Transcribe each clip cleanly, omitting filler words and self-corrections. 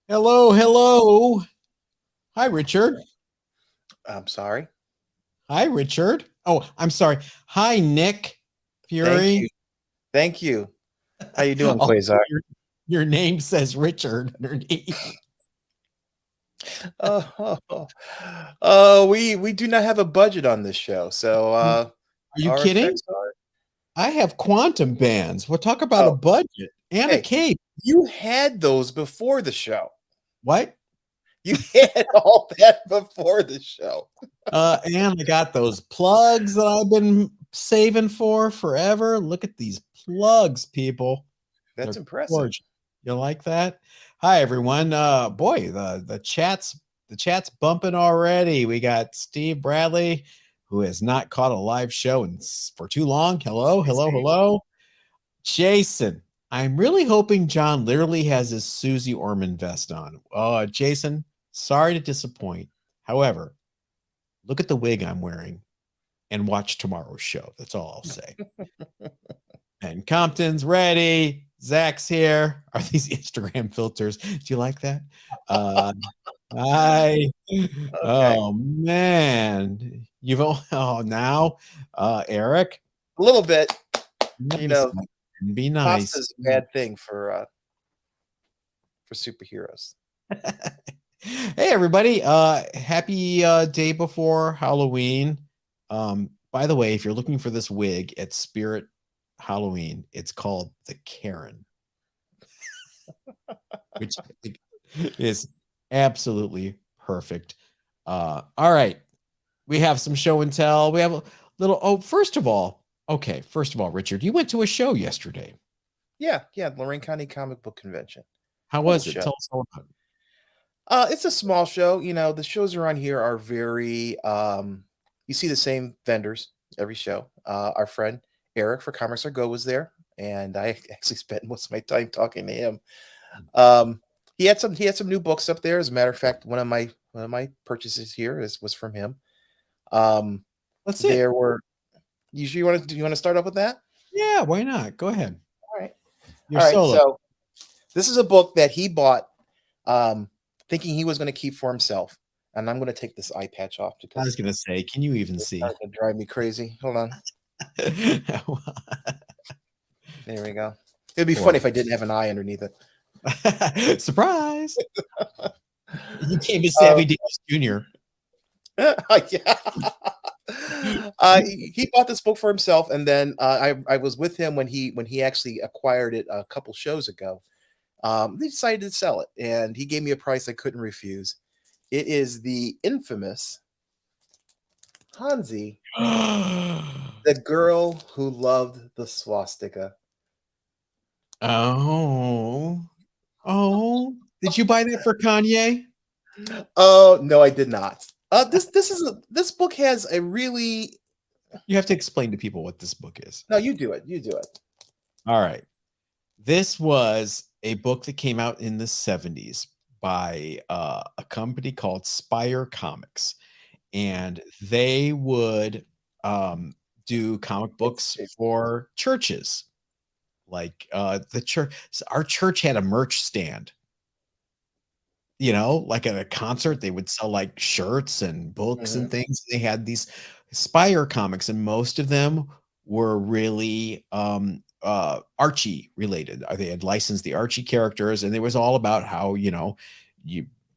Hello, hello. Hi, Richard. I'm sorry. Hi, Richard. Oh, I'm sorry. Hi, Nick Thank Fury. you. Thank you. How you doing, Also, Quasar? your name says Richard underneath. We do not have a budget on this show, so Are you our kidding? effects are. I have quantum bands. We'll talk about a Oh, budget and a hey, cape. you had those before the show. What? You had all that before the show. And I got those plugs that I've been saving for forever. Look at these plugs, people. That's They're impressive. gorgeous. You like that? Hi everyone. Boy, the chat's bumping already. We got Steve Bradley, who has not caught a live show for too long. Hello, Hey, hello, Steve. hello. Jason. I'm really hoping John literally has his Susie Orman vest on. Jason, sorry to disappoint. However, look at the wig I'm wearing and watch tomorrow's show. That's all I'll say. And Compton's ready. Zach's here. Are these Instagram filters? Do you like that? Uh, hi. Okay, Oh man, now, Eric. a little bit. You Nice, know, man. Be pasta nice. is a bad thing for superheroes. Hey everybody, happy day before Halloween. By the way, if you're looking for this wig at Spirit Halloween, it's called the Karen, which I think is absolutely perfect. All right, we have some show and tell. We have a little. First of all, Richard, you went to a show yesterday. Yeah, Lorraine County Comic Book Convention. How Little was it? show. Tell us all about it. It's a small show. The shows around here are very you see the same vendors every show. Our friend Eric for Commerce or Go was there, and I actually spent most of my time talking to him. He had some new books up there. As a matter of fact, one of my purchases here was from him. Um That's it. there were you want to do you want to start off with that? Yeah, why not? Go ahead. All right. You're All right. solo. So this is a book that he bought thinking he was going to keep for himself. And I'm going to take this eye patch off I was because gonna say, can you even it's see? starting to drive me crazy. Hold on. There we go. It'd be funny Or if I didn't have an eye underneath it. surprise! You came to Uh, Savvy Davis Jr. yeah. He bought this book for himself, and then I was with him when he actually acquired it a couple shows ago. They decided to sell it, and he gave me a price I couldn't refuse. It is the infamous Hansi, the girl who loved the swastika. Oh, oh! Did you buy that for Kanye? Oh no, I did not. This book has a really You have to explain to people what this book is. no. You do it. You do it. All right. This was a book that came out in the 70s by a company called Spire Comics. And they would do comic books It's for churches. Like the church, our church had a merch stand. Like at a concert, they would sell like shirts and books and mhm. things. They had these Spire comics, and most of them were really Archie related. They had licensed the Archie characters, and it was all about how you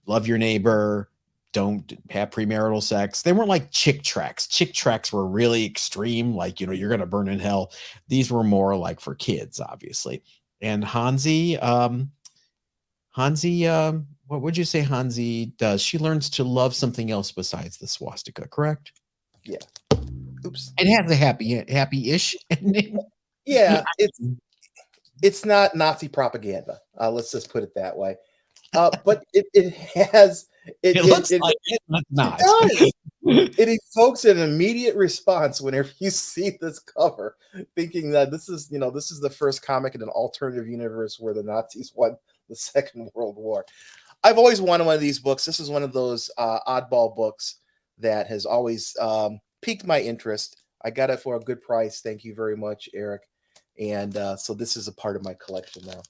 love your neighbor, don't have premarital sex. They weren't like chick tracks. Chick tracks were really extreme, like you're gonna burn in hell. These were more like for kids, obviously. And Hansi, what would you say Hansi does? She learns to love something else besides the swastika, correct? Yeah. Oops. It has a happy-ish ending. Yeah. It's not Nazi propaganda. Let's just put it that way. But it has it It it looks it, like it, but it not. does. It evokes an immediate response whenever you see this cover, thinking that this is the first comic in an alternative universe where the Nazis won the Second World War. I've always wanted one of these books. This is one of those oddball books that has always piqued my interest. I got it for a good price. Thank you very much, Eric. And so this is a part of my collection now.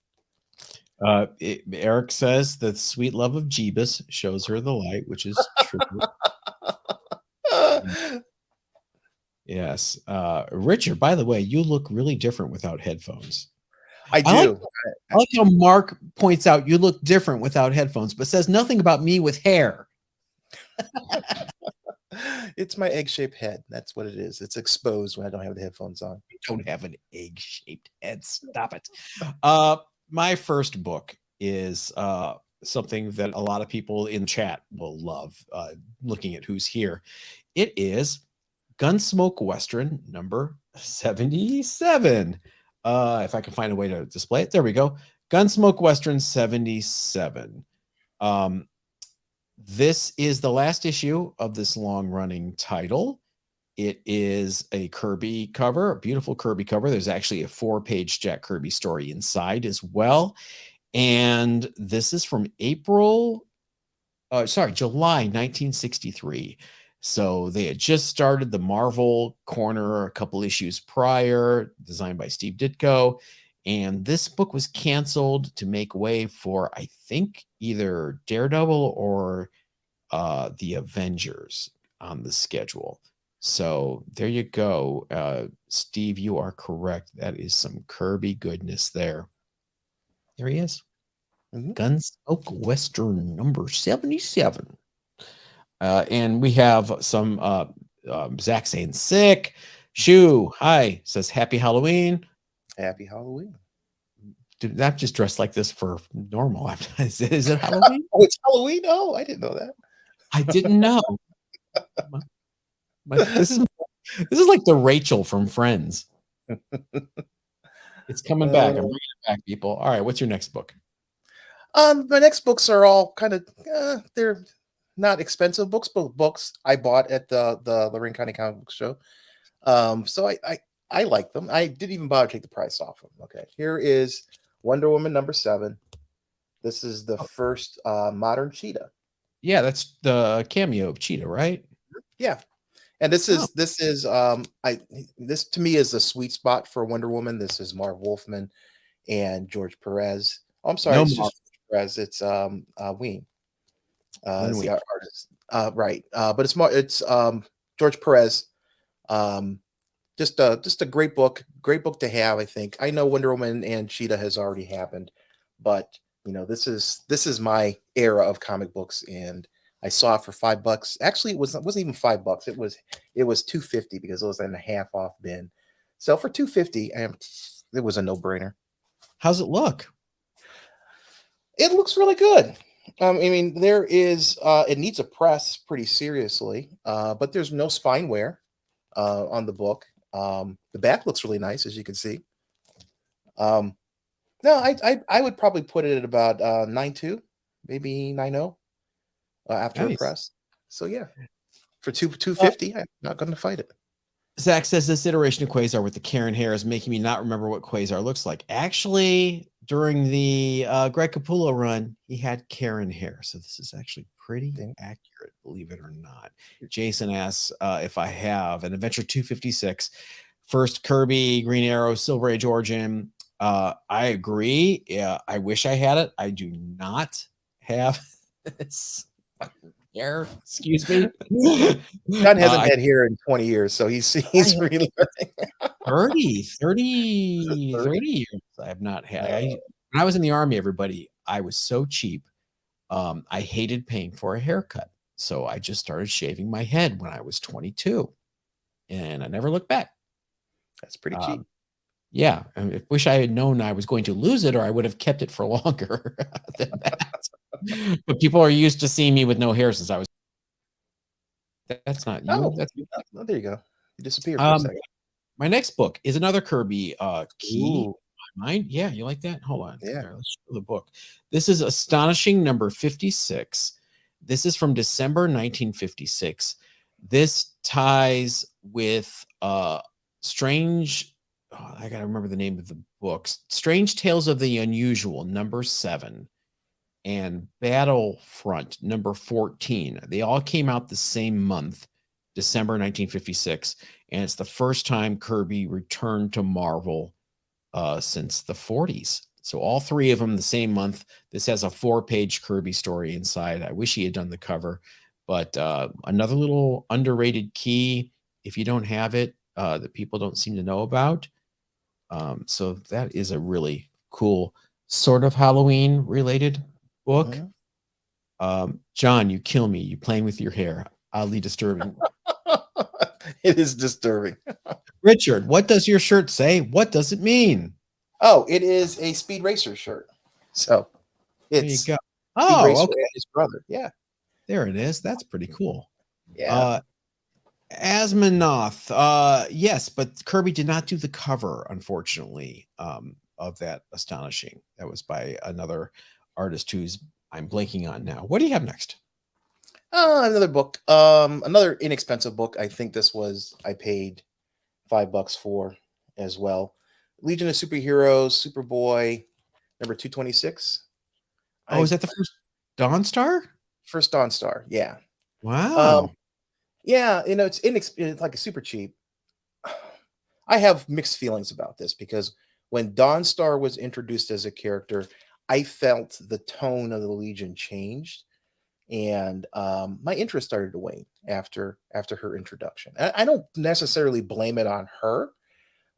Eric says the sweet love of Jeebus shows her the light, which is true. Yes. Richard, by the way, you look really different without headphones. I I like do. I like how Mark points out you look different without headphones, but says nothing about me with hair. It's my egg-shaped head. That's what it is. It's exposed when I don't have the headphones on. I don't have an egg-shaped head. Stop it. My first book is something that a lot of people in chat will love, looking at who's here. It is Gunsmoke Western number 77. If I can find a way to display it. There we go. Gunsmoke Western 77. This is the last issue of this long-running title. It is a Kirby cover, a beautiful Kirby cover. There's actually a 4-page Jack Kirby story inside as well. And this is from July 1963. So they had just started the Marvel corner a couple issues prior, designed by Steve Ditko. And this book was canceled to make way for, I think, either Daredevil or the Avengers on the schedule. So there you go. Steve, you are correct. That is some Kirby goodness there. There he is. Gunsmoke Western number 77. And we have some Zach saying sick. Shoo, hi, says happy Halloween. Happy Halloween. Dude, I'm just dressed like this for normal. Is it Halloween? Oh, it's Halloween? Oh, I didn't know that. I didn't know. This is like the Rachel from Friends. It's coming back. I'm bringing it back, people. All right, what's your next book? My next books are all kind of they're not expensive books, but books I bought at the Lorraine County Comic Book Show. So I like them. I didn't even bother to take the price off them. Okay, here is Wonder Woman number 7. This is the first modern Cheetah. Yeah, that's the cameo of Cheetah, right? Yeah. And this is this to me is the sweet spot for Wonder Woman. This is Marv Wolfman and George Perez. Oh, I'm sorry, it's just Perez. It's Ween. Is the artist. Right. But it's George Perez. Just a great book to have, I think. I know Wonder Woman and Cheetah has already happened, but you know, this is my era of comic books, and I saw it for $5. Actually, it wasn't even $5. It was $2.50 because it was in a half off bin. So for $2.50, it was a no-brainer. How's it look? It looks really good. I mean, there is it needs a press pretty seriously, but there's no spine wear on the book. The back looks really nice, as you can see. No, I would probably put it at about 9.2, maybe 9.0 after a press. So yeah, for $2.50, I'm not going to fight it. Zach says this iteration of Quasar with the Karen hair is making me not remember what Quasar looks like. Actually, during the Greg Capullo run, he had Karen hair, so this is actually pretty accurate, believe it or not. Jason asks if I have an Adventure 256, first Kirby, Green Arrow, Silver Age Origin. I agree. Yeah, I wish I had it. I do not have this hair. Excuse me. John hasn't had hair in 20 years, so he's relearning. 30 years I have not had. When I was in the Army, everybody, I was so cheap. I hated paying for a haircut. So I just started shaving my head when I was 22. And I never looked back. That's pretty cheap. Yeah. I wish I had known I was going to lose it, or I would have kept it for longer than that. But people are used to seeing me with no hair since I was. That's not you. Oh, there you go. You disappeared for a second. My next book is another Kirby key. In my mind. Yeah, you like that? Hold on. Yeah. Let's show the book. This is Astonishing number 56. This is from December 1956. This ties with Strange. I got to remember the name of the books. Strange Tales of the Unusual, number 7, and Battlefront, number 14. They all came out the same month, December 1956, and it's the first time Kirby returned to Marvel since the 40s. So all three of them the same month. This has a 4-page Kirby story inside. I wish he had done the cover, but another little underrated key, if you don't have it, that people don't seem to know about. So that is a really cool sort of Halloween related book. John, you kill me. You playing with your hair. Oddly disturbing. It is disturbing. Richard, what does your shirt say? What does it mean? Oh, it is a Speed Racer shirt. So There you it's go. Speed Oh, Racer okay. and his brother. Yeah. There it is. That's pretty cool. Yeah. Asmanoth. Yes, but Kirby did not do the cover, unfortunately, of that Astonishing. That was by another artist who's I'm blanking on now. What do you have next? Another book. Another inexpensive book. I think this was I paid $5 for as well. Legion of Superheroes, Superboy, number 226. Oh, is that the first Dawnstar? First Dawn Star? Yeah. Wow. Yeah, it's like a super cheap. I have mixed feelings about this because when Dawnstar was introduced as a character, I felt the tone of the Legion changed, and my interest started to wane after her introduction. I don't necessarily blame it on her,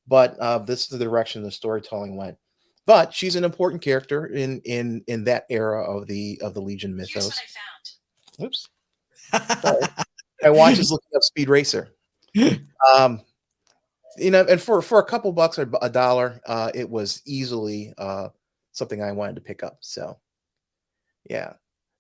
but this is the direction the storytelling went. But she's an important character in that era of the Legion mythos. Oops, sorry. My watch is looking up Speed Racer. Um, and for a couple bucks or $1, it was easily something I wanted to pick up. So, yeah,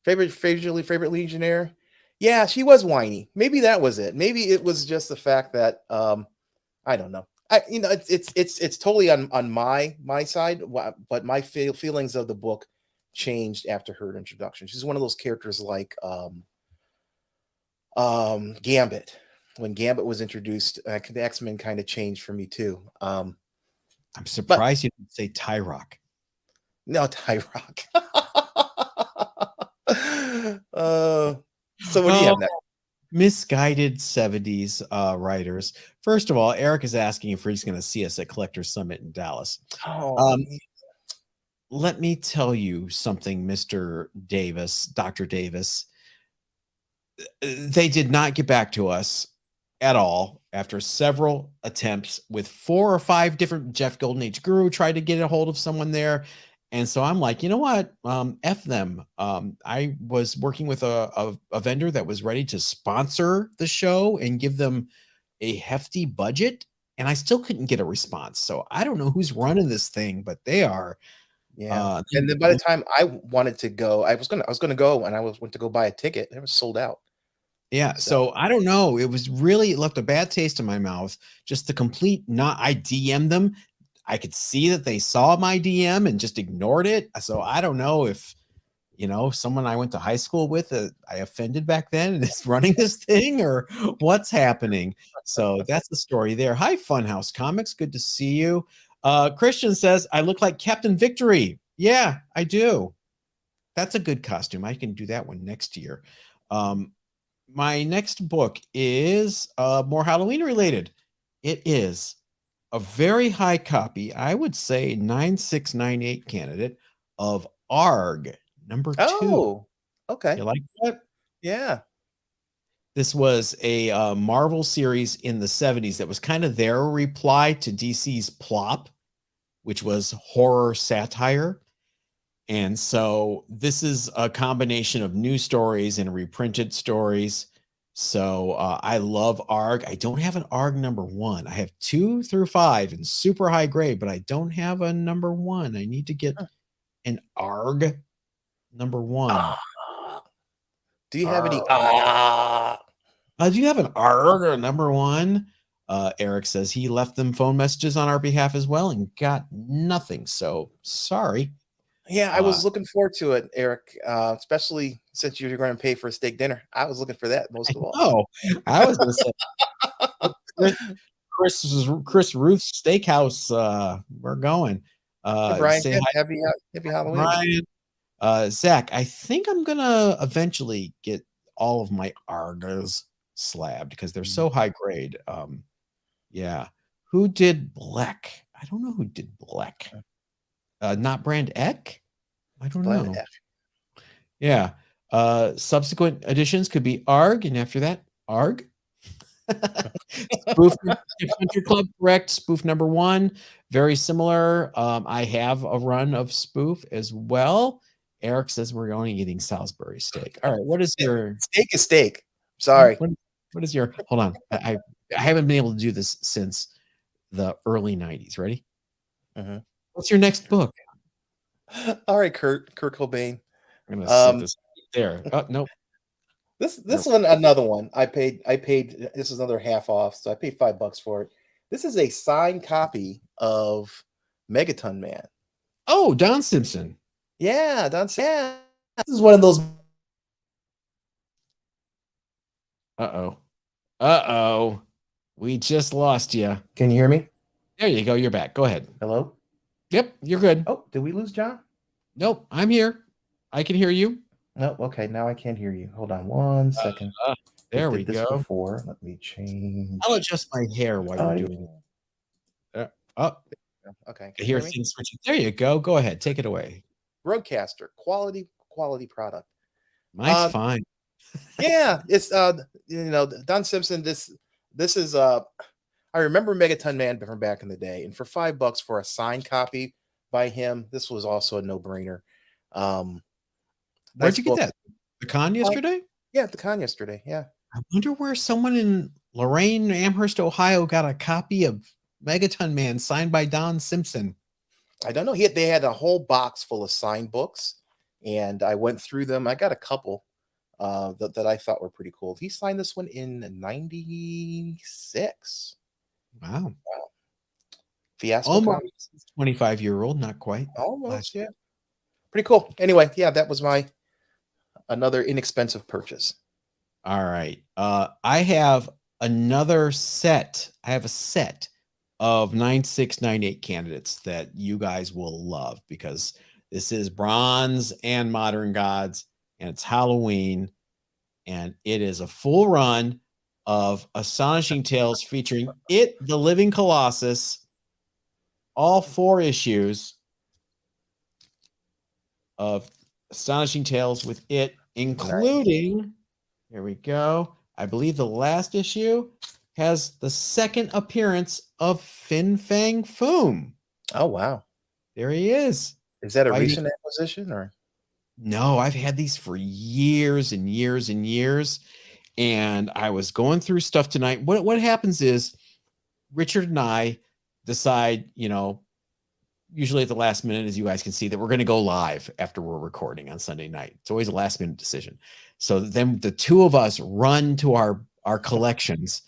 favorite Legionnaire. Yeah, she was whiny. Maybe that was it. Maybe it was just the fact that I don't know. It's totally on my side, but my feelings of the book changed after her introduction. She's one of those characters like Gambit. When Gambit was introduced, the X-Men kind of changed for me too. I'm surprised you didn't say Tyrock. No, Tyrock. So what do you have next? Misguided 70s writers. First of all, Eric is asking if he's going to see us at Collector Summit in Dallas. Let me tell you something, Mr. Davis, Dr. Davis. They did not get back to us at all after several attempts with 4 or 5 different Jeff Golden Age Guru tried to get a hold of someone there. And so I'm like, you know what? F them. I was working with a vendor that was ready to sponsor the show and give them a hefty budget, and I still couldn't get a response. So I don't know who's running this thing, but they are. Yeah. And then by the time I wanted to go, I was gonna go, and went to go buy a ticket. It was sold out. Yeah. So I don't know. It was really, it left a bad taste in my mouth. Just the complete not. I DM'd them. I could see that they saw my DM and just ignored it. So I don't know if, someone I went to high school with, I offended back then and is running this thing, or what's happening. So that's the story there. Hi, Funhouse Comics. Good to see you. Christian says, I look like Captain Victory. Yeah, I do. That's a good costume. I can do that one next year. My next book is more Halloween related. It is a very high copy, I would say 9698 candidate of ARG number 2. Oh, okay. You like that? Yeah. This was a Marvel series in the 70s that was kind of their reply to DC's Plop, which was horror satire. And so this is a combination of new stories and reprinted stories. So I love ARG. I don't have an ARG number 1. I have 2 through 5 in super high grade, but I don't have a number 1. I need to get an ARG number 1. Do you have any? Do you have an ARG or number 1? Eric says he left them phone messages on our behalf as well and got nothing. So sorry. Yeah, I was looking forward to it, Eric, especially since you're going to pay for a steak dinner. I was looking for that most of all. Oh, I was going to say Chris Ruth's Steakhouse. We're going. Hey, Brian, Say hi, happy Halloween. Brian. Zach, I think I'm going to eventually get all of my ARGs slabbed because they're so high grade. Yeah. Who did Black? I don't know who did Black. Not Brand Eck? I don't Planet know. F. Yeah. Subsequent editions could be ARG, and after that, ARG. Spoof Adventure Club, correct. Spoof number 1, very similar. I have a run of spoof as well. Eric says we're only eating Salisbury steak. All right, what is your Steak is steak. Sorry. what is your hold on? I haven't been able to do this since the early 90s. Ready? Mhm. What's your next book? All right, Kurt Cobain. I'm gonna set this there. Oh nope. This one, another one. I paid. This is another half off, so I paid $5 for it. This is a signed copy of Megaton Man. Oh, Don Simpson. Yeah, yeah. This is one of those. Uh-oh. Uh-oh. We just lost you. Can you hear me? There you go. You're back. Go ahead. Hello? Yep, you're good. Oh, did we lose John? Nope, I'm here. I can hear you. No, okay, now I can't hear you. Hold on 1 second. There we this go. Before. Let me change. I'll adjust my hair while you're doing it. Oh, okay. I hear things switching. There you go. Go ahead. Take it away. Roadcaster, quality product. Mine's fine. Yeah, it's Don Simpson. This is I remember Megaton Man from back in the day, and for $5 for a signed copy by him, this was also a no-brainer. Where'd you get that? The con yesterday? Yeah, at the con yesterday. Yeah. I wonder where someone in Lorain, Amherst, Ohio got a copy of Megaton Man signed by Don Simpson. I don't know. They had a whole box full of signed books, and I went through them. I got a couple that I thought were pretty cool. He signed this one in '96. Wow. Fiasco. Almost 25-year-old, not quite. Almost, yeah. Pretty cool. Anyway, yeah, that was another inexpensive purchase. All right. I have another set. I have a set of 9698 candidates that you guys will love because this is Bronze and Modern Gods, and it's Halloween, and it is a full run of Astonishing Tales featuring It, the Living Colossus, all 4 issues of Astonishing Tales with It, including, here we go, I believe the last issue has the second appearance of Fin Fang Foom. Oh, wow. There he is. Is that a recent acquisition or? No, I've had these for years and years and years. And I was going through stuff tonight. What happens is Richard and I decide, usually at the last minute, as you guys can see, that we're going to go live after we're recording on Sunday night. It's always a last minute decision. So then the two of us run to our collections.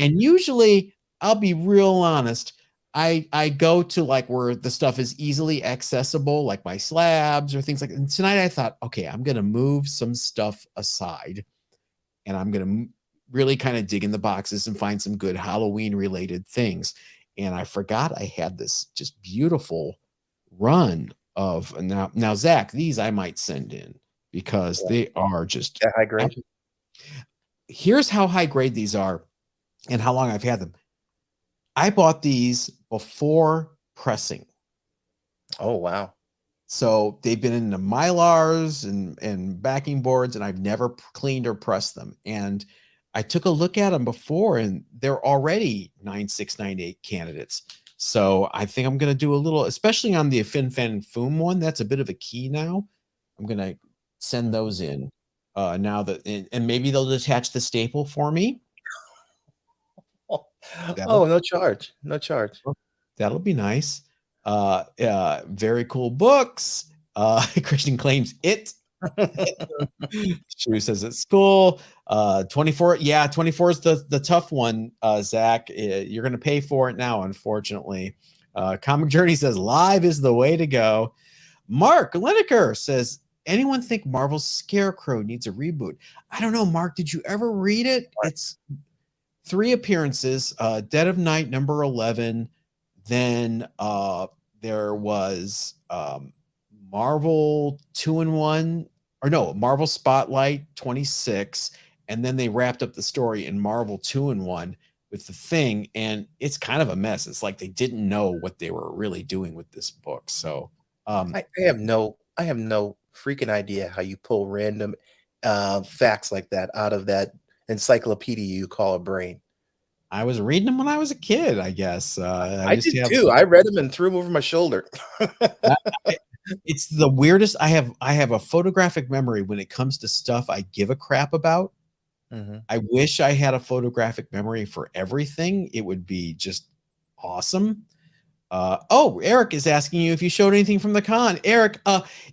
And usually, I'll be real honest, I go to like where the stuff is easily accessible, like my slabs or things like that. And tonight I thought, okay, I'm going to move some stuff aside and I'm going to really kind of dig in the boxes and find some good Halloween related things. And I forgot I had this just beautiful run of now Zach, these I might send in because they are just high grade. Here's how high grade these are and how long I've had them. I bought these before pressing. Oh, wow. So they've been in the Mylars and backing boards, and I've never cleaned or pressed them. And I took a look at them before, and they're already 9698 candidates. So I think I'm going to do a little, especially on the Fin Fang Foom one. That's a bit of a key now. I'm going to send those in now that, and maybe they'll attach the staple for me. No charge. No charge. That'll be nice. Very cool books. Christian claims it. Shrew says it's cool. 24. Yeah, 24 is the tough one, Zach. You're going to pay for it now, unfortunately. Comic Journey says live is the way to go. Mark Lineker says, anyone think Marvel's Scarecrow needs a reboot? I don't know, Mark. Did you ever read it? It's 3 appearances, Dead of Night number 11. Then there was Marvel 2-in-1, or no, Marvel Spotlight 26. And then they wrapped up the story in Marvel 2-in-1 with The Thing. And it's kind of a mess. It's like they didn't know what they were really doing with this book. So I have no freaking idea how you pull random facts like that out of that encyclopedia you call a brain. I was reading them when I was a kid, I guess. I I just did have too. I read them and threw them over my shoulder. I- it's the weirdest. I have a photographic memory when it comes to stuff I give a crap about. Mhm. I wish I had a photographic memory for everything. It would be just awesome. Oh, Eric is asking you if you showed anything from the con. Eric,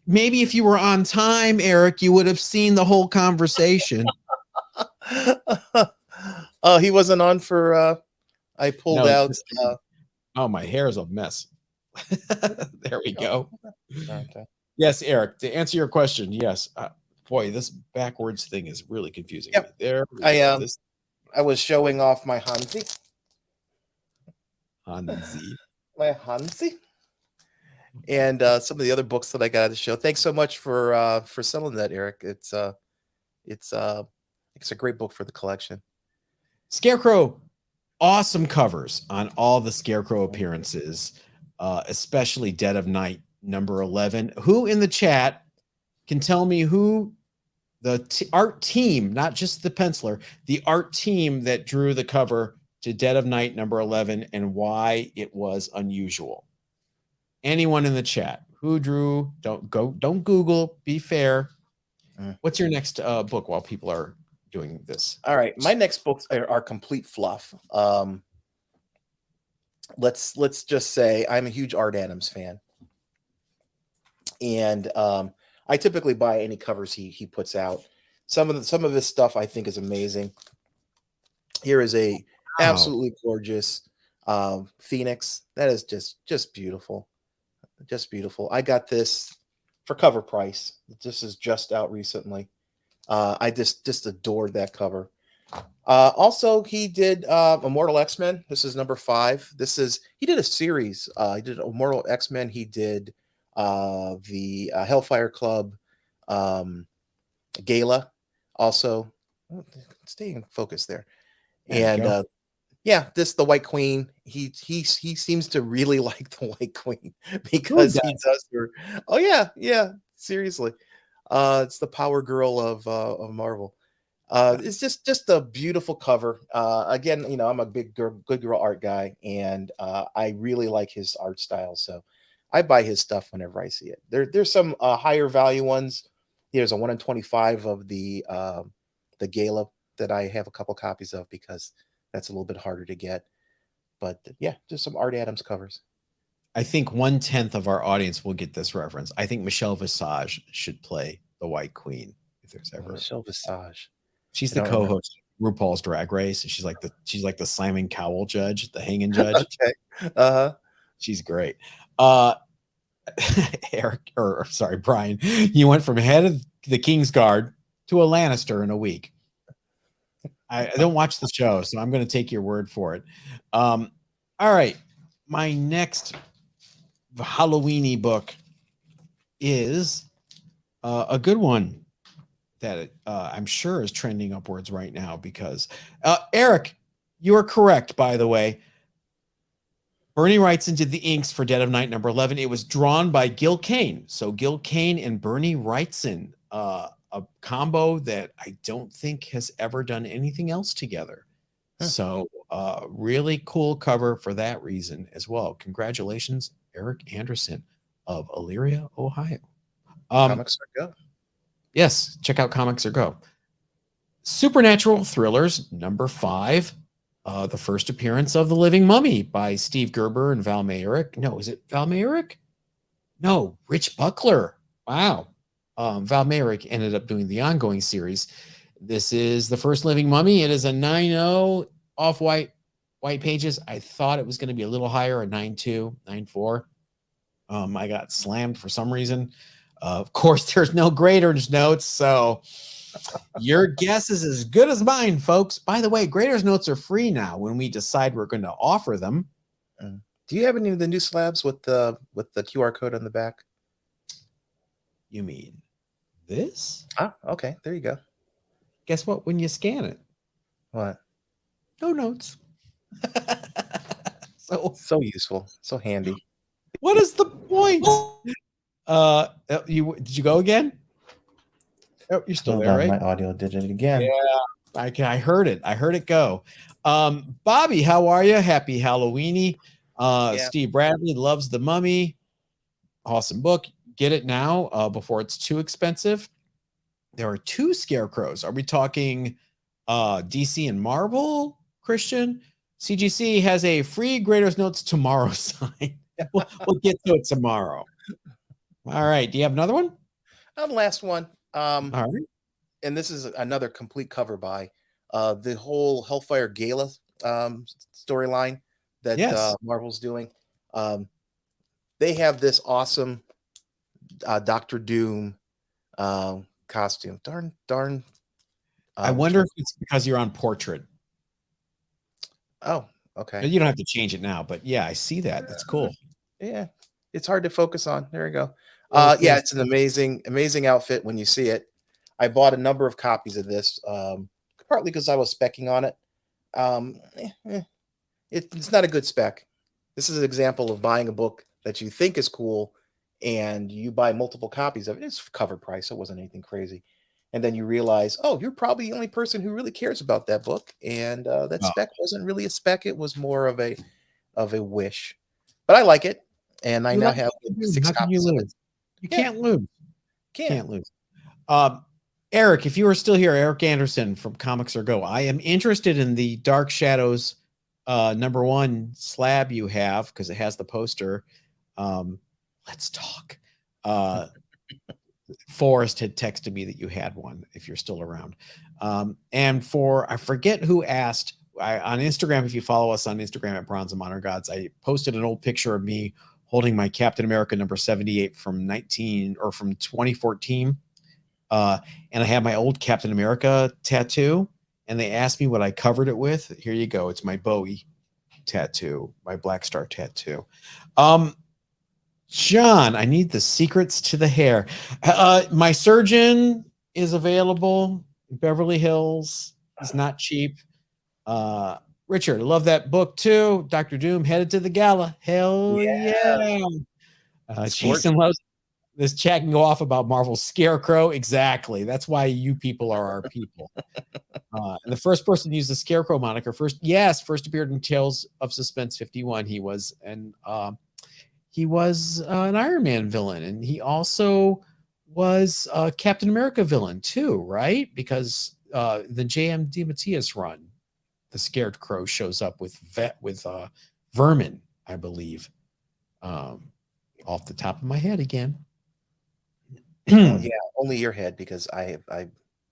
maybe if you were on time, Eric, you would have seen the whole conversation. Oh, he wasn't on for I pulled No, out just oh, my hair is a mess. There we oh, go. okay. Yes, Eric, to answer your question, yes. Boy, this backwards thing is really confusing me. Yep. There we I go. This I was showing off my Hansi. Hanzi. My Hansi. And some of the other books that I got to show. Thanks so much for selling that, Eric. It's it's a great book for the collection. Scarecrow, awesome covers on all the Scarecrow appearances, especially Dead of Night number 11. Who in the chat can tell me who the art team, not just the penciler, the art team that drew the cover to Dead of Night number 11 and why it was unusual? Anyone in the chat who drew? Don't Google, be fair. What's your next book while people are doing this? All right, my next books are complete fluff. Let's just say I'm a huge Art Adams fan, and I typically buy any covers he puts out. Some of his stuff I think is amazing. Here is a Wow. absolutely gorgeous Phoenix. That is just beautiful, just beautiful. I got this for cover price. This is just out recently. I just adored that cover. Also, he did Immortal X-Men. This is number 5. He did a series. He did Immortal X-Men. He did the Hellfire Club gala. Also, stay in focus there. There you And go. yeah, the White Queen. He seems to really like the White Queen Who because he does? does her. Oh yeah, seriously. It's the Power Girl of Marvel. It's just a beautiful cover. Again, I'm a big good girl art guy, and I really like his art style. So I buy his stuff whenever I see it. There's some higher value ones. There's a 1 in 25 of the Gala that I have a couple copies of because that's a little bit harder to get. But yeah, just some Art Adams covers. I think 1/10 of our audience will get this reference. I think Michelle Visage should play the White Queen if there's ever. Michelle Visage. She's I the don't remember. co-host of RuPaul's Drag Race. She's like the slamming cowl judge, the hanging judge. Okay. Uh-huh. She's great. Eric, or sorry, Brian, you went from head of the King's Guard to a Lannister in a week. I don't watch the show, so I'm going to take your word for it. All right, my next Halloweeny book is a good one that I'm sure is trending upwards right now because Eric, you are correct, by the way. Bernie Wrightson did the inks for Dead of Night number 11. It was drawn by Gil Kane. So Gil Kane and Bernie Wrightson, a combo that I don't think has ever done anything else together. So really cool cover for that reason as well. Congratulations, Eric Anderson of Elyria, Ohio. Comics are go. Yes, check out Comics or Go. Supernatural Thrillers number 5. The first appearance of The Living Mummy by Steve Gerber and Val Mayerick. No, is it Val Mayerick? No, Rich Buckler. Wow. Val Mayerick ended up doing the ongoing series. This is the first Living Mummy. It is a 9.0 off-white pages. I thought it was going to be a little higher, a 9.2, 9.4. I got slammed for some reason. Of course, there's no graders notes, so your guess is as good as mine, folks. By the way, graders notes are free now when we decide we're going to offer them. Do you have any of the new slabs with the QR code on the back? You mean this? Ah, okay. There you go. Guess what? When you scan it, What? no notes. So So useful, so handy. what is the point? Did you go again? Oh, you're still Hold there, on, right? my audio did it again. Yeah, I heard it. I heard it go. Bobby, how are you? Happy Halloweeny. Yeah. Steve Bradley loves The Mummy. Awesome book. Get it now before it's too expensive. There are two scarecrows. Are we talking DC and Marvel, Christian? CGC has a free Graders Notes tomorrow sign. We'll get to it tomorrow. All right. Do you have another one? The last one. All right. And this is another complete cover by the whole Hellfire Gala storyline that Yes. Marvel's doing. They have this awesome Doctor Doom costume. Darn. I wonder if it's because you're on portrait. Oh, okay. You don't have to change it now, but yeah, I see that. That's cool. Yeah, it's hard to focus on. There we go. Well, Yeah, it's an amazing outfit when you see it. I bought a number of copies of this, partly because I was specking on it. It's not a good spec. This is an example of buying a book that you think is cool, and you buy multiple copies of it. It's cover price. It wasn't anything crazy. And then you realize, oh, you're probably the only person who really cares about that book. And that spec wasn't really a spec. It was more of a wish. But I like it. And I now have 6 copies of it. You can't lose. Can't lose. Eric, if you are still here, Eric Anderson from Comics or Go, I am interested in the Dark Shadows #1 slab you have because it has the poster. Let's talk. Forrest had texted me that you had one if you're still around. And I forget who asked on Instagram. If you follow us on Instagram at Bronze and Modern Gods, I posted an old picture of me holding my Captain America #78 from 2014. And I have my old Captain America tattoo, and they asked me what I covered it with. Here you go. It's my Bowie tattoo, my Black Star tattoo. John, I need the secrets to the hair. My surgeon is available in Beverly Hills. He's not cheap. Richard, I love that book too. Dr. Doom headed to the gala. Hell yeah. Jason loves this chat can go off about Marvel's Scarecrow. Exactly. That's why you people are our people. And the first person to use the Scarecrow moniker first appeared in Tales of Suspense 51. He was an Iron Man villain, and he also was a Captain America villain too, right? Because the J.M. DeMatteis run, the Scarecrow shows up with Vermin, I believe. Off the top of my head again. Well, yeah, only your head, because I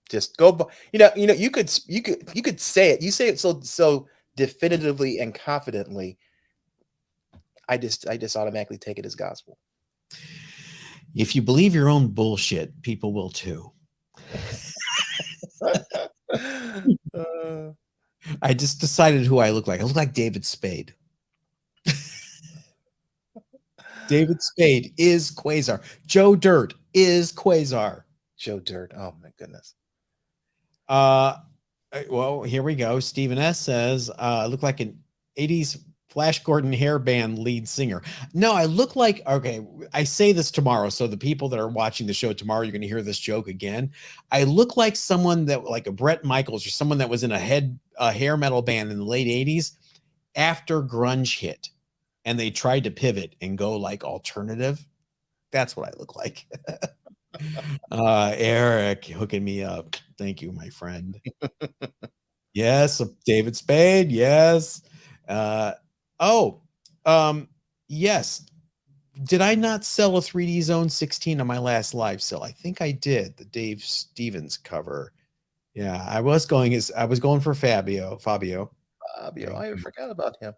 just go. You could say it. You say it so definitively and confidently. I just automatically take it as gospel. If you believe your own bullshit, people will too. I just decided who I look like. I look like David Spade. David Spade is Quasar. Joe Dirt is Quasar. Joe Dirt. Oh my goodness. Well, here we go. Stephen S says, I look like an 80s Flash Gordon hair band lead singer. No, I look like, okay, I say this tomorrow, so the people that are watching the show tomorrow, you're going to hear this joke again. I look like someone that, like a Bret Michaels or someone that was in a hair metal band in the late 80s after grunge hit, and they tried to pivot and go like alternative. That's what I look like. Eric hooking me up. Thank you, my friend. Yes, David Spade. Yes. Yes. Did I not sell a 3D Zone 16 on my last live sale? I think I did. The Dave Stevens cover. Yeah, I was going for Fabio. I forgot about him.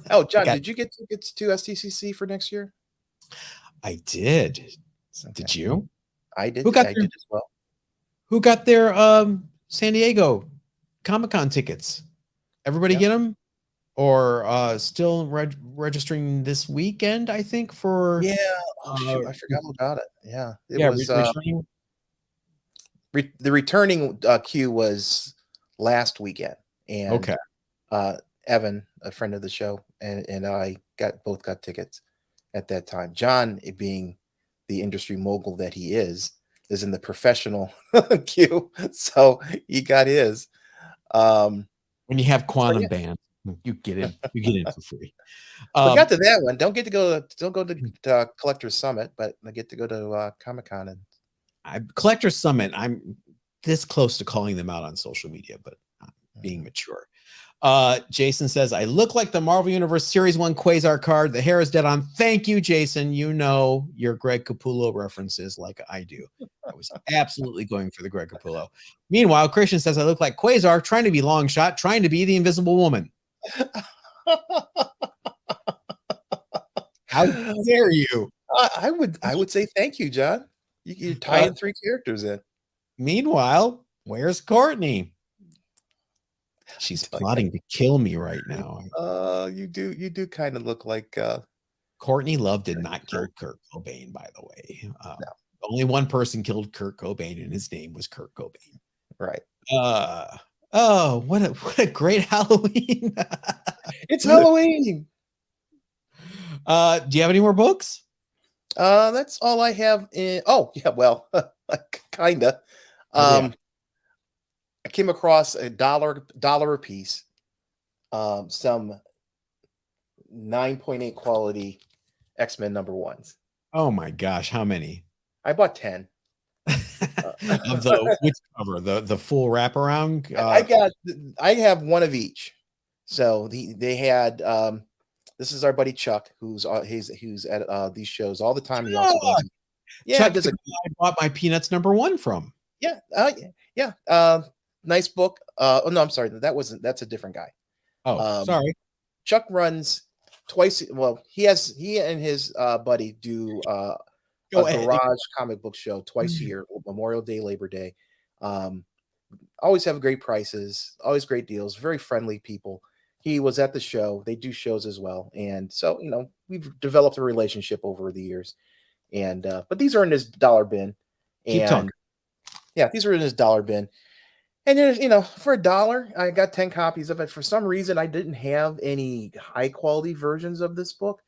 Oh, John, did you get tickets to STCC for next year? I did. Okay. Did you? I did. I did as well. Who got their San Diego Comic-Con tickets? Everybody get them? Or still registering this weekend, I think, for... Yeah. Oh, shoot. I forgot about it. Yeah. It was... the returning queue was last weekend. And okay. Evan, a friend of the show, and I both got tickets at that time. John, it being the industry mogul that he is in the professional queue. So he got his. When you have So quantum yeah, band, you get in for free. we got to that one. Don't go to Collector's Summit, but I get to go to Comic-Con. And Collector Summit. I'm this close to calling them out on social media, but I'm being mature. Jason says, I look like the Marvel Universe Series 1 Quasar card. The hair is dead on. Thank you, Jason. You know your Greg Capullo references like I do. I was absolutely going for the Greg Capullo. Meanwhile, Christian says, I look like Quasar, trying to be long shot, trying to be the Invisible Woman. How dare you? I would say thank you, John. You tie in 3 characters in. Meanwhile, where's Courtney? She's plotting to kill me right now. You do kind of look like Courtney Love did not kill Kurt Cobain, by the way. No. Only one person killed Kurt Cobain, and his name was Kurt Cobain. Right. Oh, what a great Halloween. It's Halloween. Do you have any more books? That's all I have in well, kinda. I came across $1 a piece, some 9.8 quality X-Men #1s. Oh my gosh, how many? I bought 10. Of the which cover? The full wraparound? I have one of each. So they had this is our buddy Chuck, who's at these shows all the time. He also does. Yeah, Chuck, I bought my Peanuts #1 from. Yeah, nice book. Oh no, I'm sorry. That's a different guy. Oh, sorry. Chuck runs twice. Well, he and his buddy do a garage comic book show twice a year, Memorial Day, Labor Day. Always have great prices, always great deals, very friendly people. He was at the show. They do shows as well. And so, we've developed a relationship over the years. And but these are in his dollar bin. Keep talking. Yeah, these are in his dollar bin. And then, for $1, I got 10 copies of it. For some reason, I didn't have any high quality versions of this book.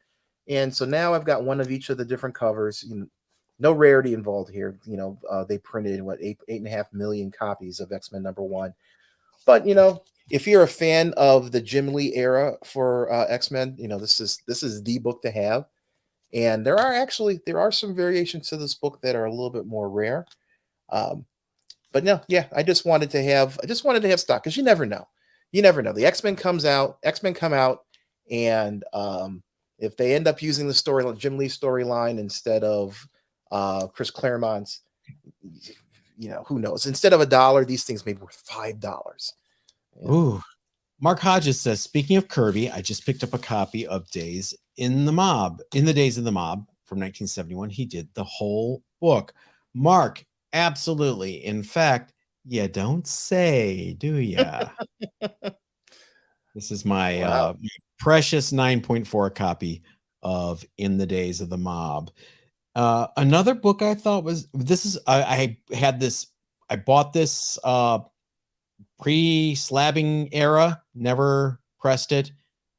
And so now I've got one of each of the different covers. No rarity involved here. They printed 8.5 million copies of X-Men #1. But if you're a fan of the Jim Lee era for X-Men, this is the book to have. And there are some variations to this book that are a little bit more rare. But no, yeah, I just wanted to have stock, because you never know. The X-Men come out, and if they end up using the Jim Lee storyline instead of Chris Claremont's, who knows? Instead of $1, these things may be worth $5. Yeah. Ooh. Mark Hodges says, speaking of Kirby, I just picked up a copy of Days in the Mob. In the Days of the Mob from 1971, he did the whole book. Mark, absolutely. In fact, you don't say, do ya? This is my precious 9.4 copy of In the Days of the Mob. Another book I thought was I bought this pre-slabbing era, never pressed it.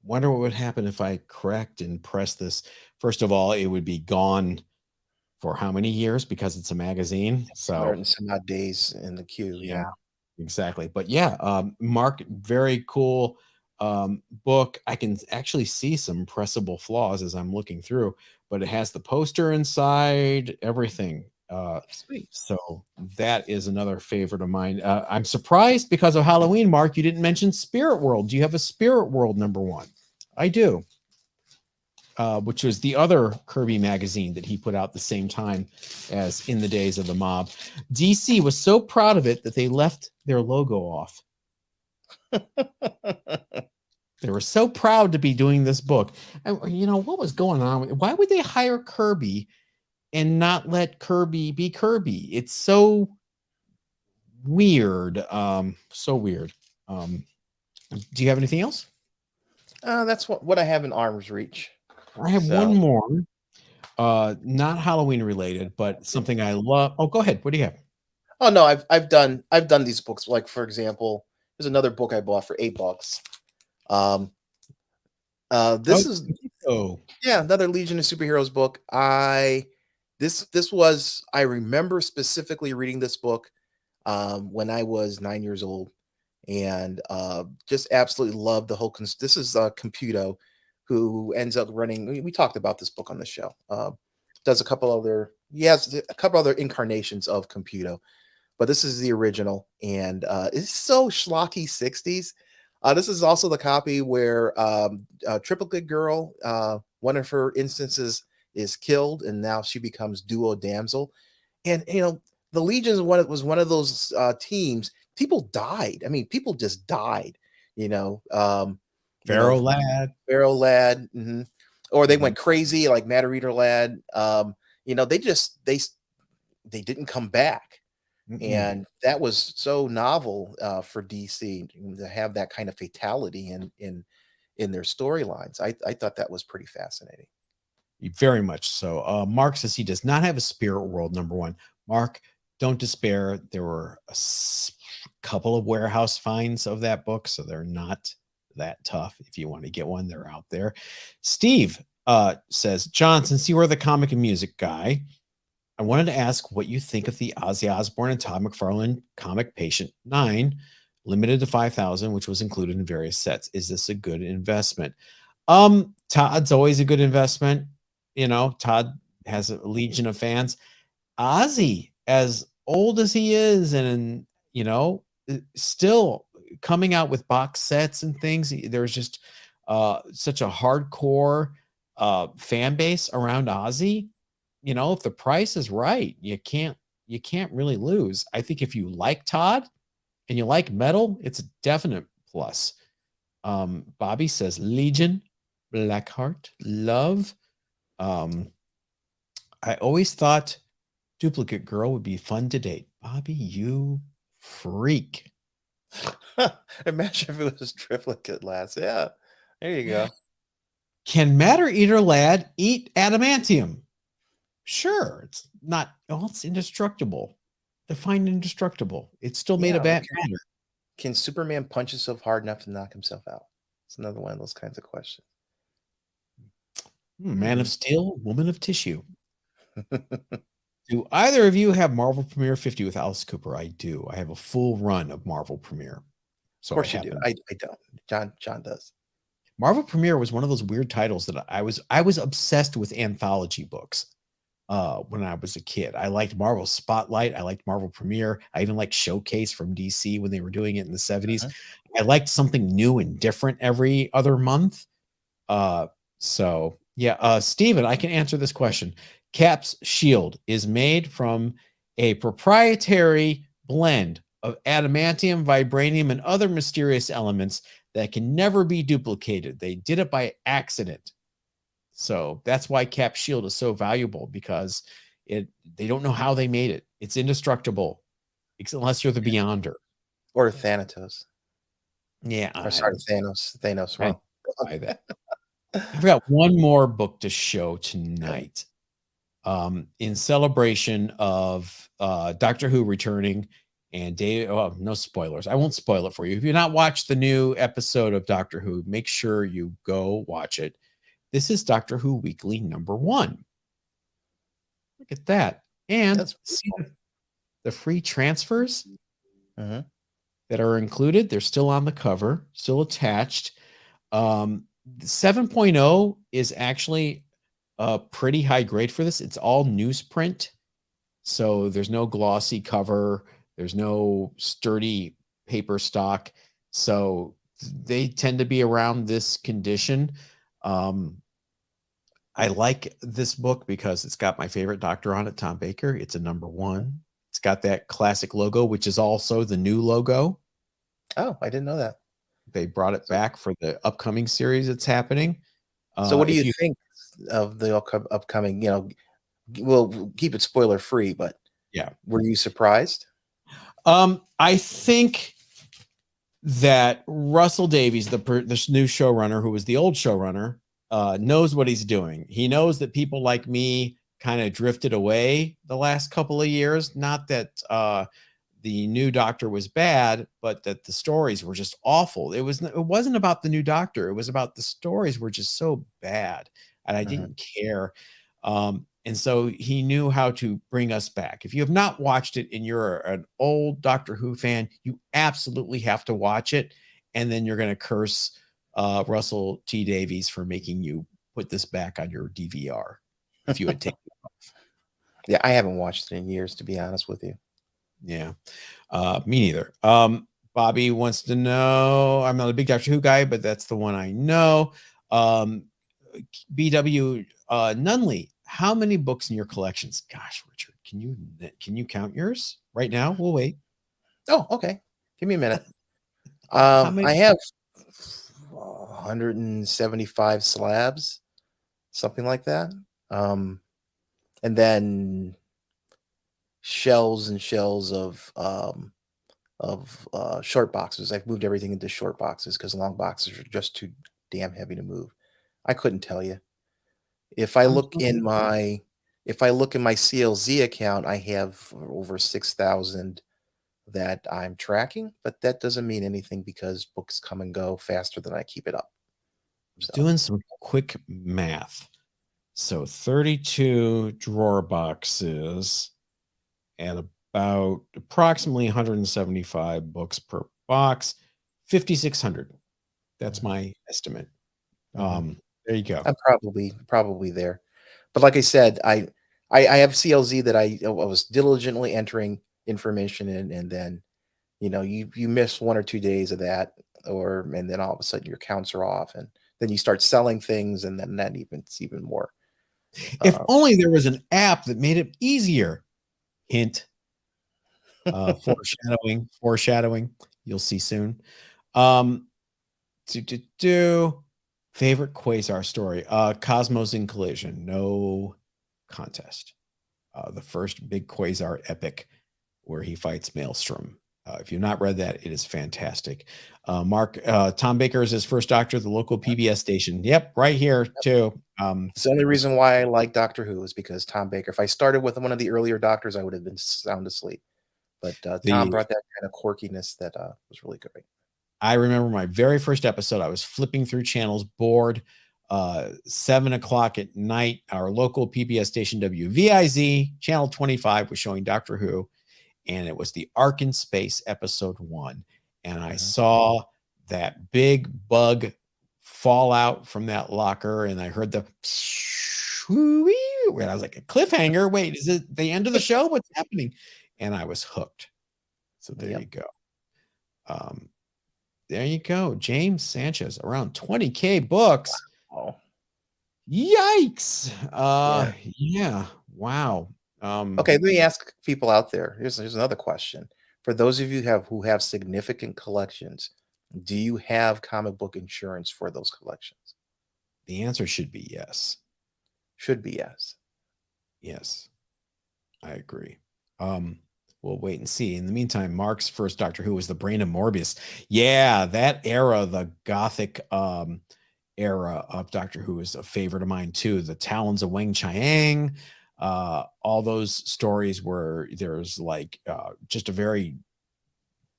Wonder what would happen if I cracked and pressed this. First of all, it would be gone for how many years, because it's a magazine. So some odd days in the queue. Yeah, exactly. But yeah, Mark, very cool book. I can actually see some pressable flaws as I'm looking through, but it has the poster inside, everything. Sweet. So that is another favorite of mine. I'm surprised, because of Halloween, Mark, you didn't mention Spirit World. Do you have a Spirit World #1? I do. Which was the other Kirby magazine that he put out the same time as In the Days of the Mob. DC was so proud of it that they left their logo off. They were so proud to be doing this book. And what was going on? Why would they hire Kirby and not let Kirby be Kirby? It's so weird. So weird. Do you have anything else? That's what I have in arm's reach. I have one more. Not Halloween related, but something I love. Oh, go ahead. What do you have? Oh no, I've done these books. Like, for example, there's another book I bought for $8. This is another Legion of Superheroes book. I This was, I remember specifically reading this book when I was 9 years old, and just absolutely loved the whole. This is Computo, who ends up running. We talked about this book on the show. Does a couple other. He has a couple other incarnations of Computo, but this is the original, and it's so schlocky 60s. This is also the copy where Triplicate Girl, one of her instances is killed, and now she becomes Duo Damsel. And the Legions was one of those teams. People died. I mean, people just died. Pharaoh Lad. Pharaoh Lad, or they Mhm. went crazy like Matter Eater Lad. They didn't come back. Mm-mm. And that was so novel for DC to have that kind of fatality in their storylines. I thought that was pretty fascinating. Very much so. Mark says he does not have a Spirit World #1. Mark, don't despair. There were a couple of warehouse finds of that book, so they're not that tough. If you want to get one, they're out there. Steve says, John, since you are the comic and music guy, I wanted to ask what you think of the Ozzy Osbourne and Todd McFarlane comic Patient 9, limited to 5,000, which was included in various sets. Is this a good investment? Todd's always a good investment. Todd has a legion of fans. Ozzy, as old as he is, and still coming out with box sets and things. There's just such a hardcore fan base around Ozzy. If the price is right, you can't really lose. I think if you like Todd and you like metal, it's a definite plus. Bobby says Legion, Blackheart, Love. I always thought Duplicate Girl would be fun to date. Bobby, you freak. Imagine if it was Triplicate Lads. Yeah, there you go. Can Matter Eater Lad eat adamantium? Sure. It's not, it's indestructible. Define indestructible. It's still made of matter. Can Superman punch himself hard enough to knock himself out? It's another one of those kinds of questions. Man of Steel, Woman of Tissue. Do either of you have Marvel Premiere 50 with Alice Cooper? I do. I have a full run of Marvel Premiere. So of course you do. I don't. John does. Marvel Premiere was one of those weird titles that I was obsessed with anthology books when I was a kid. I liked Marvel Spotlight. I liked Marvel Premiere. I even liked Showcase from DC when they were doing it in the 70s. I liked something new and different every other month. So yeah, Steven, I can answer this question. Cap's shield is made from a proprietary blend of adamantium, vibranium, and other mysterious elements that can never be duplicated. They did it by accident. So that's why Cap's shield is so valuable, because they don't know how they made it. It's indestructible, unless you're the Beyonder. Or Thanatos. Yeah. Or sorry, Thanos. Thanos, wrong. I've got one more book to show tonight. In celebration of Doctor Who returning and Dave. Oh, no spoilers. I won't spoil it for you. If you've not watched the new episode of Doctor Who, make sure you go watch it. This is Doctor Who Weekly #1. Look at that. And see the free transfers that are included. They're still on the cover, still attached. 7.0 is actually pretty high grade for this. It's all newsprint. So there's no glossy cover. There's no sturdy paper stock. So they tend to be around this condition. I like this book because it's got my favorite doctor on it, Tom Baker. It's a #1. It's got that classic logo, which is also the new logo. Oh, I didn't know that. They brought it back for the upcoming series that's happening. So what do you think of the upcoming, we'll keep it spoiler free, but yeah, were you surprised? I think that Russell Davies, the new showrunner, who was the old showrunner, knows what he's doing. He knows that people like me kind of drifted away the last couple of years. Not that the new Doctor was bad, but that the stories were just awful. It wasn't about the new Doctor. It was about the stories were just so bad, and I didn't care. And And so he knew how to bring us back. If you have not watched it and you're an old Doctor Who fan, you absolutely have to watch it. And then you're going to curse Russell T Davies for making you put this back on your DVR if you had taken it off. Yeah, I haven't watched it in years, to be honest with you. Yeah, me neither. Bobby wants to know, I'm not a big Doctor Who guy, but that's the one I know. BW Nunley, how many books in your collections? Gosh, Richard, can you count yours right now? We'll wait. Oh, okay. Give me a minute. How many? I have 175 slabs, something like that. And then shells and shells of short boxes. I've moved everything into short boxes because long boxes are just too damn heavy to move. I couldn't tell you. If I look in my CLZ account, I have over 6,000 that I'm tracking, but that doesn't mean anything because books come and go faster than I keep it up. So, Doing some quick math. So 32 drawer boxes and about approximately 175 books per box, 5,600. That's my estimate. There you go. I'm probably there. But like I said, I have CLZ that I was diligently entering information in, and then you miss 1 or 2 days of that, and then all of a sudden your counts are off, and then you start selling things, and then it's even more. If only there was an app that made it easier. Hint. Foreshadowing. You'll see soon. Favorite Quasar story. Cosmos in Collision. No contest. The first big Quasar epic where he fights Maelstrom. If you've not read that, it is fantastic. Tom Baker is his first Doctor at the local PBS station. Yep, right here too. It's the only reason why I like Doctor Who is because Tom Baker. If I started with one of the earlier Doctors, I would have been sound asleep. But Tom brought that kind of quirkiness that was really great. I remember my very first episode. I was flipping through channels, bored. 7 o'clock at night, our local PBS station WVIZ channel 25 was showing Doctor Who, and it was the Ark in Space episode 1. And I saw that big bug fall out from that locker, and I heard the and I was like, a cliffhanger. Wait, is it the end of the show? What's happening? And I was hooked. So there you go. There you go. James Sanchez, around 20K books. Wow. Yikes. Yeah. Wow. Okay, let me ask people out there. Here's another question. For those of you who have significant collections, do you have comic book insurance for those collections? The answer should be yes. Should be yes. Yes. I agree. We'll wait and see. In the meantime, Mark's first Doctor Who was the Brain of Morbius. Yeah, that era, the Gothic era of Doctor Who is a favorite of mine too. The Talons of Weng Chiang, all those stories where there's like just a very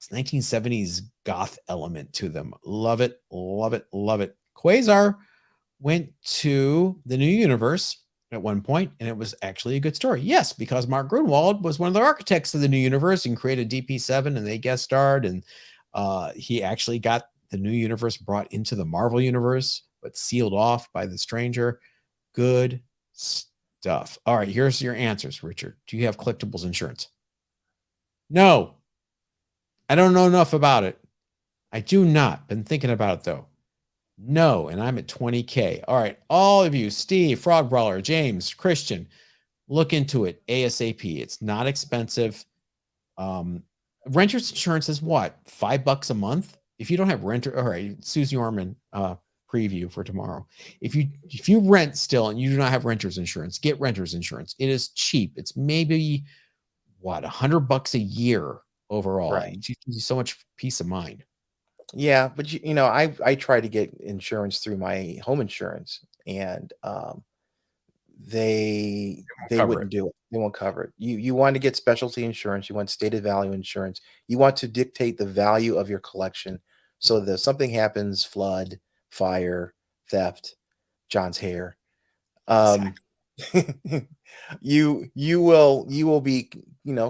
1970s goth element to them. Love it, love it, love it. Quasar went to the New Universe at one point, and it was actually a good story. Yes, because Mark Grunwald was one of the architects of the New Universe and created DP7, and they guest starred, and he actually got the New Universe brought into the Marvel Universe, but sealed off by the Stranger. Good stuff. All right, here's your answers, Richard. Do you have collectibles insurance? No. I don't know enough about it. I do not. Been thinking about it, though. No, and I'm at 20K. All right, all of you, Steve, Frog Brawler, James, Christian, look into it ASAP. It's not expensive. Renter's insurance is what? $5 a month? If you don't have renter, all right, Susie Orman preview for tomorrow. If you rent still and you do not have renter's insurance, get renter's insurance. It is cheap. It's maybe what, $100 a year overall. Right. It gives you so much peace of mind. Yeah, but I try to get insurance through my home insurance, and they wouldn't do it. They won't cover it. You want to get specialty insurance. You want stated value insurance. You want to dictate the value of your collection so that if something happens, flood, fire, theft, John's hair, Exactly. you will be,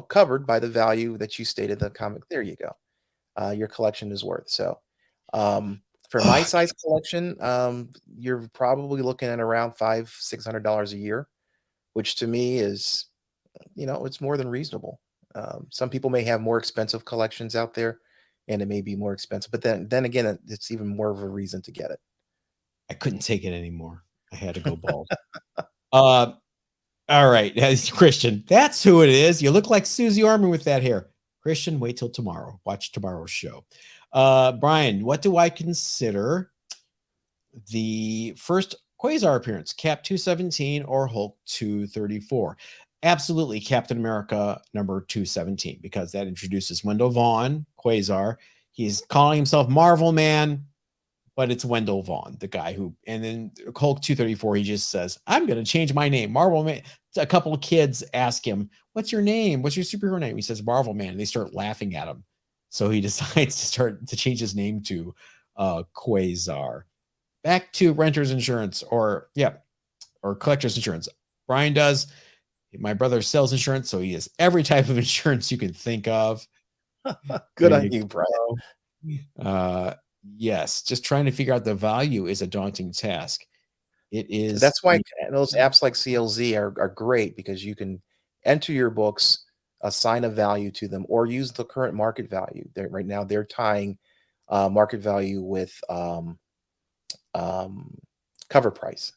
covered by the value that you stated the comic. There you go. Your collection is worth. So, for my size collection, you're probably looking at around $500-600 a year, which to me is, it's more than reasonable. Some people may have more expensive collections out there, and it may be more expensive. But then again, it's even more of a reason to get it. I couldn't take it anymore. I had to go bald. All right, Christian, that's who it is. You look like Susie Orman with that hair. Christian, wait till tomorrow. Watch tomorrow's show. Brian, what do I consider the first Quasar appearance? Cap 217 or Hulk 234? Absolutely, Captain America number 217, because that introduces Wendell Vaughn, Quasar. He's calling himself Marvel Man, but it's Wendell Vaughn, the guy who, and then Hulk 234, he just says, I'm going to change my name. Marvel Man. A couple of kids ask him, what's your name? What's your superhero name? He says, Marvel Man. And they start laughing at him. So he decides to change his name to Quasar. Back to renter's insurance or collector's insurance. Brian does. My brother sells insurance, so he has every type of insurance you can think of. Good on you, Brian. Yes, just trying to figure out the value is a daunting task. It is. That's why those apps like CLZ are great, because you can enter your books, assign a value to them, or use the current market value. Right now, they're tying market value with cover price.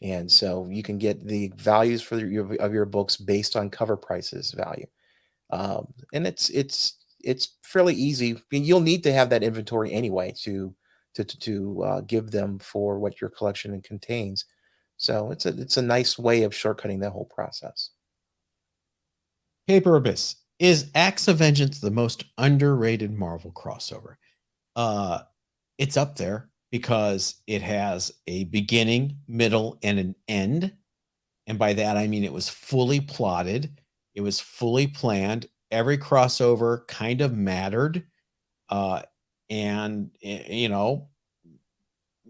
And so you can get the values of your books based on cover prices value. And it's fairly easy. I mean, you'll need to have that inventory anyway to give them for what your collection contains. So it's a nice way of shortcutting that whole process. Paper Abyss, is Acts of Vengeance the most underrated Marvel crossover? It's up there, because it has a beginning, middle, and an end. And by that, I mean it was fully plotted. It was fully planned. Every crossover kind of mattered. And,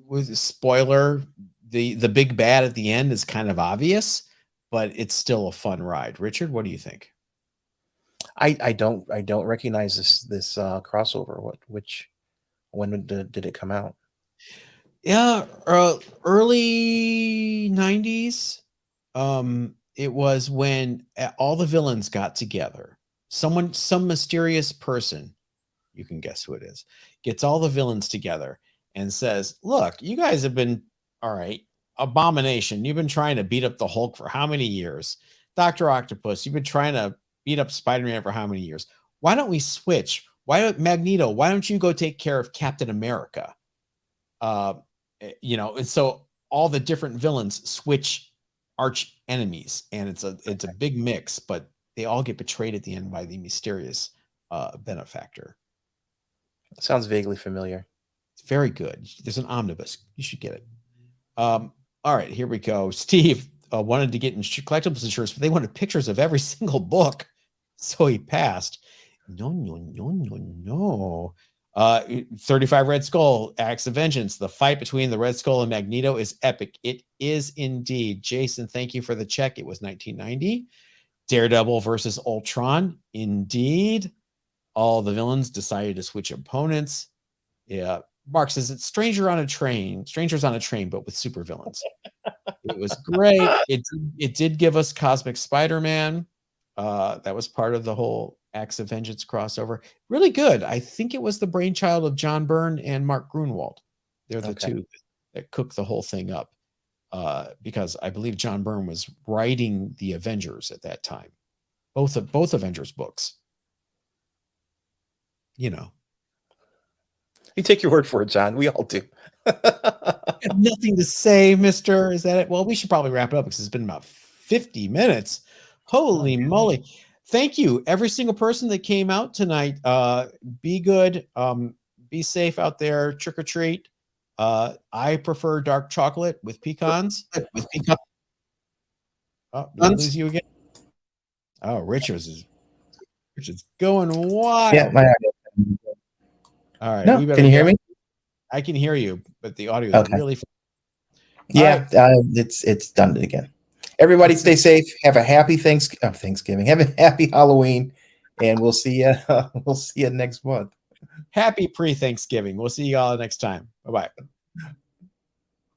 with a spoiler, the big bad at the end is kind of obvious, but it's still a fun ride. Richard, what do you think? I don't recognize this crossover. When did it come out? Yeah, early 90s. It was when all the villains got together. Some mysterious person, you can guess who it is, gets all the villains together and says, look, you guys have been, all right, Abomination, you've been trying to beat up the Hulk for how many years? Dr. Octopus, you've been trying to beat up Spider-Man for how many years? Why don't we switch? Magneto, why don't you go take care of Captain America? And so all the different villains switch arch enemies, and it's a big mix, but they all get betrayed at the end by the mysterious benefactor. Sounds vaguely familiar. It's very good. There's an omnibus. You should get it. All right, here we go. Steve wanted to get in collectibles insurance, but they wanted pictures of every single book, so he passed. No. 35 Red Skull, Acts of Vengeance. The fight between the Red Skull and Magneto is epic. It is indeed. Jason, thank you for the check. It was 1990. Daredevil versus Ultron. Indeed. All the villains decided to switch opponents. Yeah. Mark says it's Strangers on a Train, but with super villains. It was great. It did give us Cosmic Spider-Man. That was part of the whole Acts of Vengeance crossover. Really good. I think it was the brainchild of John Byrne and Mark Grunwald. They're the two that cooked the whole thing up. Because I believe John Byrne was writing the Avengers at that time. Both Avengers books. You take your word for it, John. We all do. Nothing to say, mister. Is that it? Well, we should probably wrap it up because it's been about 50 minutes. Holy moly. Thank you, every single person that came out tonight. Be good. Be safe out there. Trick or treat. I prefer dark chocolate with pecans. Oh, did I lose you again? Oh, Richard's going wild. Yeah, my all right. No, can you hear me? I can hear you, but the audio is really. Yeah, it's done it again. Everybody stay safe. Have a happy Thanksgiving. Have a happy Halloween, and we'll see you. We'll see you next month. Happy pre-Thanksgiving. We'll see you all next time. Bye-bye.